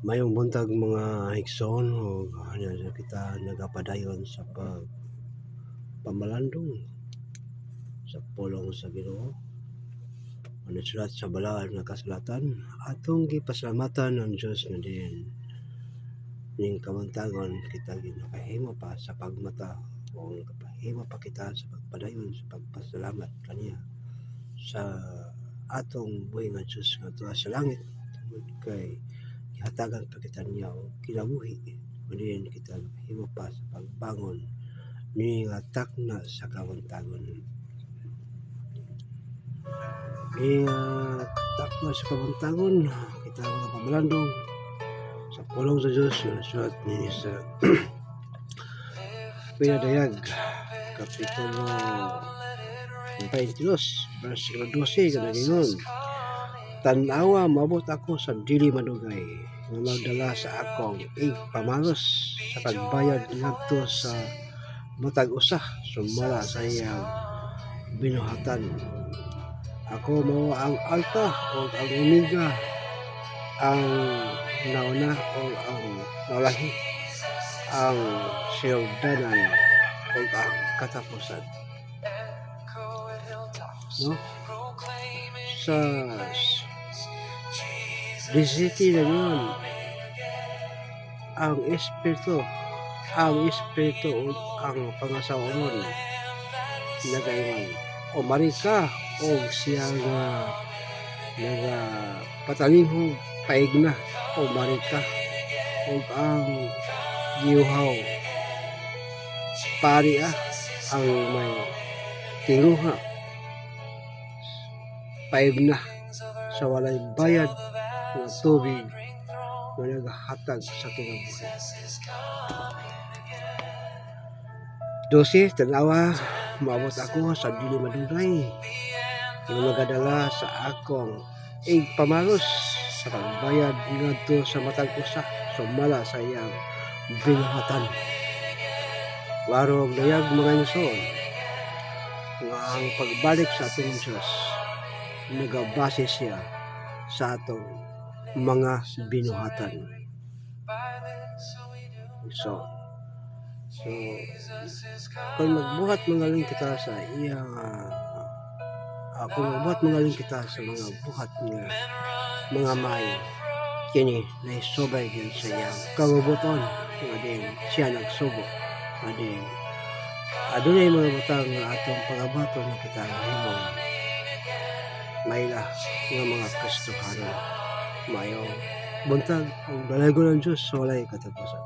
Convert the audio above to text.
Mayong buntag mga higsoon ug kita nagapadayon sa pamalandong sa pulong sa Ginoo. Ano sulat sa balaod nga kasulatan, atong gipasalamatan ang Dios nga diin ning kamantagon kita ginakahimo pa sa pagmata o nakapahimo pa kita sa pagpadayon sa pagpasalamat kaniya sa atong buhi nga Dios nga tuwa sa langit tungod kay hatagan pa kita niya o kinabuhi madiin kita himo pa sa pagbangon ni nga takna sa kamantagon. Takna sa kamantagon kita mga pamalandong sa pulong sa Dios nga sulat ni sa Pinadayag kapitulo 22 versikulo 12 kada gingon, tan-awa maabot ako sa dili madugay nga magdala sa akong pamalos sa pagbayad ngadto sa matag usa sumala sa iyang binuhatan. Ako mao ang Alpha o ang Omega, ang nauna o ang naulahi, ang siyugdanan o ang katapusan. No? Sa 17 na yun, ang Espiritu o ang pangasawaon nagaingon, o marika o siya nga nagapatalinghog paigna o marika o ang giuhaw pariya ang may tinguha paigna sa walay bayad ng tubig na naghatag sa kinabuhi. 12 tanawa maabot ako sa dili madugay nga magadala sa akong pamalos sa pagbayad ngadto sa matag usa sumala sa iyang binuhatan. Warog dayag mga igsoon nga ang pagbalik sa atong Dios nagabase siya sa atong mga binuhatan. So kung magbuhat mangaling kita sa iyang kung magbuhat mangaling kita sa mga buhat nga mga may kini naisubay din sa iyang kagubuton nga din siya nagsubo nga din adunay mga butang nga atong pagabaton nga kita mahimong mayla nga mga Kristohanon mayong buntag ang dalagon ng Diyos walay katapusan.